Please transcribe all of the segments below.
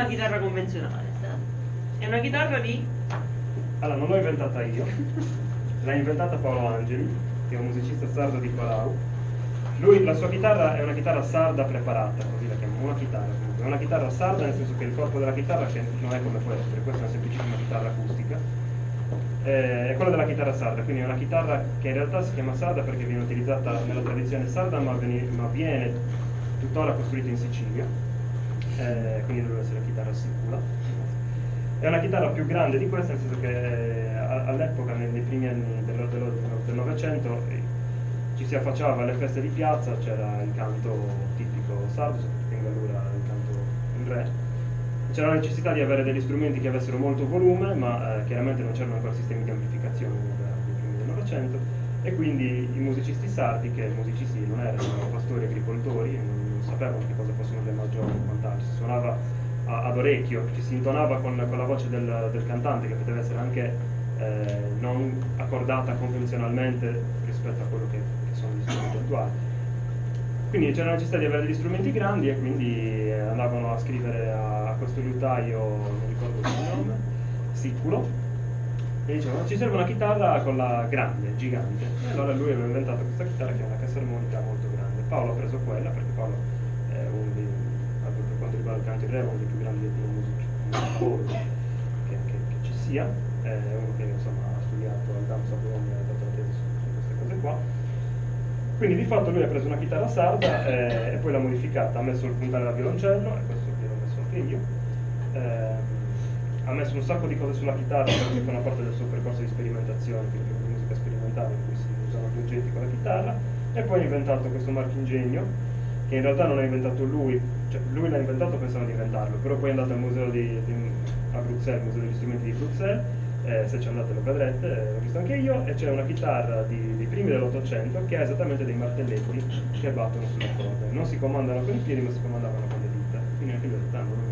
una chitarra convenzionale, è una chitarra di... Allora, non l'ho inventata io, l'ha inventata Paolo Angeli, che è un musicista sardo di Palau. Lui, la sua chitarra è una chitarra sarda preparata, così la chiamiamo, una chitarra comunque. È una chitarra sarda nel senso che il corpo della chitarra non è come può essere, questa è una semplicissima chitarra acustica. È quella della chitarra sarda, quindi è una chitarra che in realtà si chiama sarda perché viene utilizzata nella tradizione sarda, ma viene tuttora costruita in Sicilia, quindi deve essere la chitarra sicula. È una chitarra più grande di questa, nel senso che all'epoca, nei primi anni del Novecento, ci si affacciava alle feste di piazza, c'era il canto tipico sardo, soprattutto in Gallura il canto in re. C'era la necessità di avere degli strumenti che avessero molto volume, ma chiaramente non c'erano ancora sistemi di amplificazione nei primi del Novecento, e quindi i musicisti sardi, che musicisti non erano pastori agricoltori, non sapevano che cosa fossero le maggiori e quant'altro, si suonava ad orecchio, ci si intonava con la voce del cantante, che poteva essere anche non accordata convenzionalmente rispetto a quello che sono gli strumenti attuali. Quindi c'era la necessità di avere degli strumenti grandi, e quindi andavano a scrivere a questo liutaio, non ricordo il nome, Siculo, e dicevano: ci serve una chitarra con la grande, gigante. E allora lui aveva inventato questa chitarra, che è una cassa armonica molto grande. Paolo ha preso quella perché Paolo è per quanto riguarda il canto in re, uno dei più grandi musicologi che ci sia, è uno che insomma ha studiato al Dams a Bologna, ha dato la tesi su Quindi di fatto lui ha preso una chitarra sarda e poi l'ha modificata, ha messo il puntale da violoncello, e questo gliel'ho messo anche io, ha messo un sacco di cose sulla chitarra perché fanno parte del suo percorso di sperimentazione, quindi di musica sperimentale in cui si usano gli oggetti con la chitarra, e poi ha inventato questo marchingegno, che in realtà non ha inventato lui, cioè lui l'ha inventato pensando di inventarlo, però poi è andato al museo a Bruxelles, il museo degli strumenti di Bruxelles, se ci andate lo vedrete, l'ho visto anche io, e c'è una chitarra dei primi dell'800 che ha esattamente dei martelletti che battono sulle corde, non si comandano con i piedi ma si comandavano con le dita, quindi anche lui in realtà non l'ho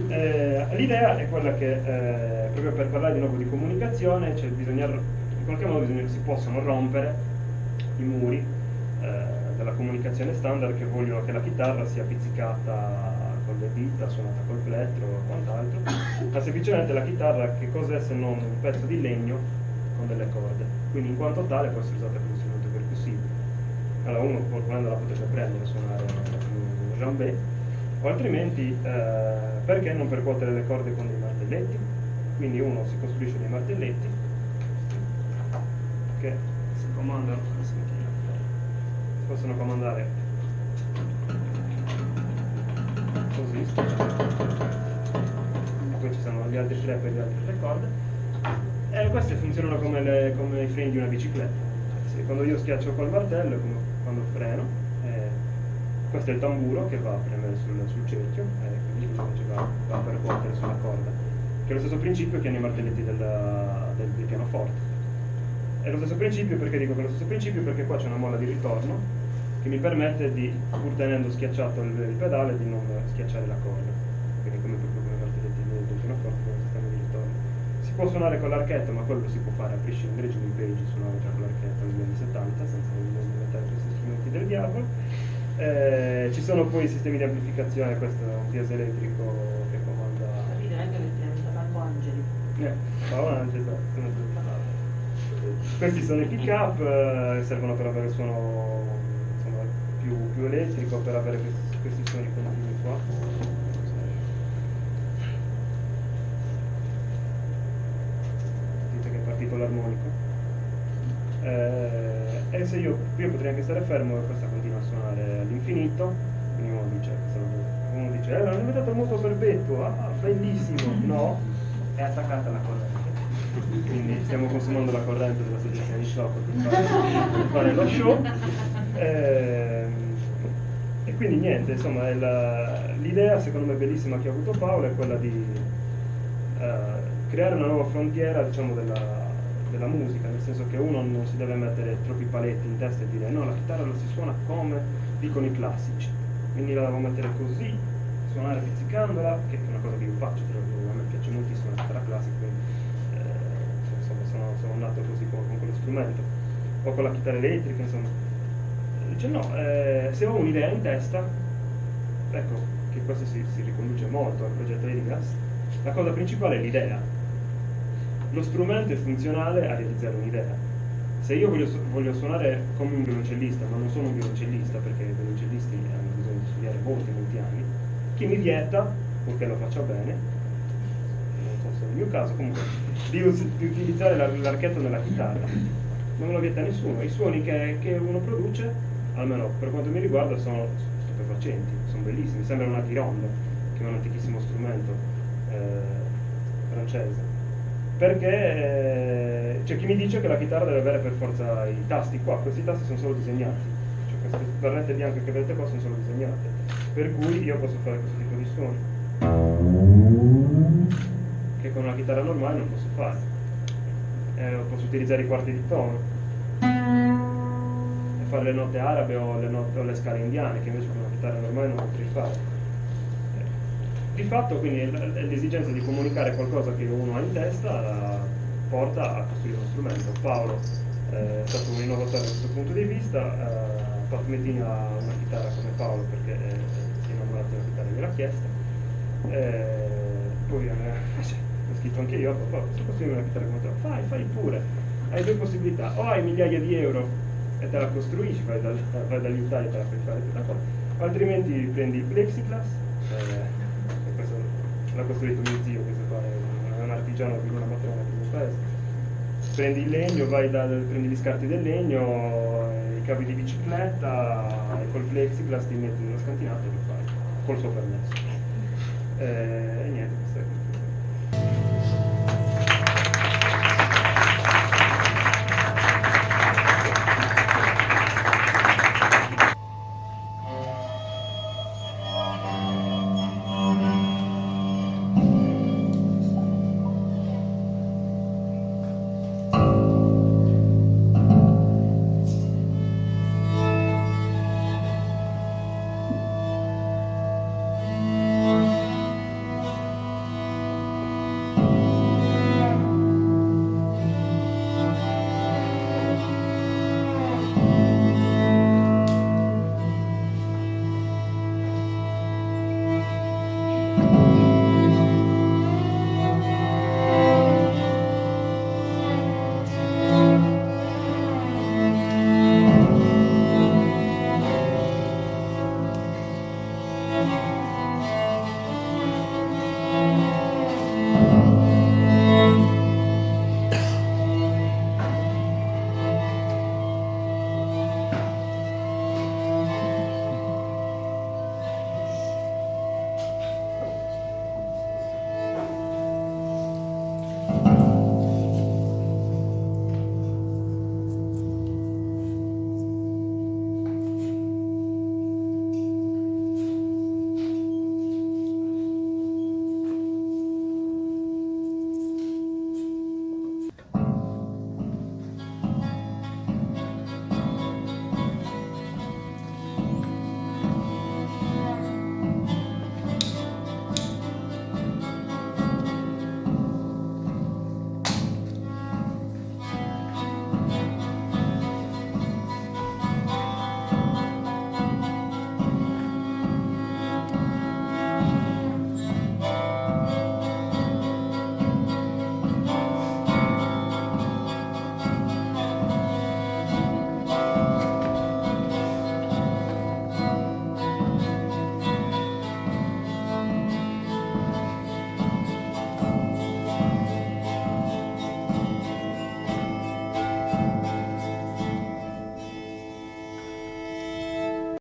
inventato. L'idea è quella che proprio per parlare di nuovo di comunicazione, cioè in qualche modo bisogna che si possano rompere i muri della comunicazione standard che vogliono che la chitarra sia pizzicata con le dita, suonata col plettro o quant'altro, ma semplicemente la chitarra che cos'è se non un pezzo di legno con delle corde, quindi in quanto tale può essere usata come strumento percussivo. Allora uno volendo la potrebbe prendere e suonare un jambé, o altrimenti perché non percuotere le corde con dei martelletti? Quindi uno si costruisce dei martelletti che si comandano, si possono comandare così, poi ci sono gli altri tre per le altre tre corde, e queste funzionano come i freni di una bicicletta. Quando io schiaccio col martello è come quando freno, questo è il tamburo che va a premere sul cerchio, quindi va a percuotere sulla corda, che è lo stesso principio che hanno i martelletti del pianoforte. È lo stesso principio, perché dico che è lo stesso principio? Perché qua c'è una molla di ritorno che mi permette di, pur tenendo schiacciato il pedale, di non schiacciare la corda, quindi come proprio come i martelletti del pianoforte con il sistema di ritorno. Si può suonare con l'archetto, ma quello si può fare a prescindere. Jimmy Page suonava già con l'archetto negli anni 70 senza inventare questi strumenti del diavolo. Ci sono poi i sistemi di amplificazione, questo è un piezoelettrico che comanda. Angeli. Paolo Angeli, esatto. Questi sono i pick up, servono per avere il suono insomma, più elettrico, per avere questi suoni continui qua. Dite che è partito l'armonico. E se io potrei anche stare fermo e questa continua a suonare all'infinito, quindi uno dice l'hanno inventato il moto perpetuo, ah bellissimo, no, è attaccata alla corrente. Quindi stiamo consumando la corrente della stazione di shock per fare lo show, e quindi niente, insomma l'idea secondo me bellissima che ha avuto Paolo è quella di creare una nuova frontiera, diciamo, della musica, nel senso che uno non si deve mettere troppi paletti in testa e dire no, la chitarra la si suona come dicono i classici, quindi la devo mettere così, suonare pizzicandola, che è una cosa che io faccio, però a me piace moltissimo la chitarra classica, quindi sono nato così con quello strumento, o con la chitarra elettrica, insomma. Dice no, se ho un'idea in testa, ecco che questo si riconduce molto al progetto Elias, la cosa principale è l'idea. Lo strumento è funzionale a realizzare un'idea. Se io voglio suonare come un violoncellista, ma non sono un violoncellista perché i violoncellisti hanno bisogno di studiare molti anni, chi mi vieta, purché lo faccia bene, non so se è il mio caso, comunque, di utilizzare l'archetto nella chitarra? Non me lo vieta nessuno. I suoni che uno produce, almeno per quanto mi riguarda, sono stupefacenti, sono bellissimi, sembrano una tironda, che è un antichissimo strumento francese. Perché c'è chi mi dice che la chitarra deve avere per forza i tasti qua, questi tasti sono solo disegnati, cioè queste barrette bianche che vedete qua sono solo disegnate, per cui io posso fare questo tipo di suoni che con una chitarra normale non posso fare. Posso utilizzare i quarti di tono e fare le note arabe o le scale indiane, che invece con una chitarra normale non potrei fare. Di fatto quindi l'esigenza di comunicare qualcosa che uno ha in testa porta a costruire uno strumento. Paolo è stato un innovatore da questo punto di vista. Pat Metini ha una chitarra come Paolo perché si è innamorato della chitarra e gliel'ha chiesta. Poi ho scritto anche io, papà, posso costruire una chitarra come te? Fai pure, hai due possibilità, o hai migliaia di euro e te la costruisci, vai dall'Italia e te la puoi fare tutta qua, altrimenti prendi il plexiglass, questo l'ha costruito mio zio, questo qua è un artigiano di una matrona di mio paese, prendi il legno, prendi gli scarti del legno, i cavi di bicicletta e col plexiglass ti metti nello scantinato e lo fai, col suo permesso. E niente, questo è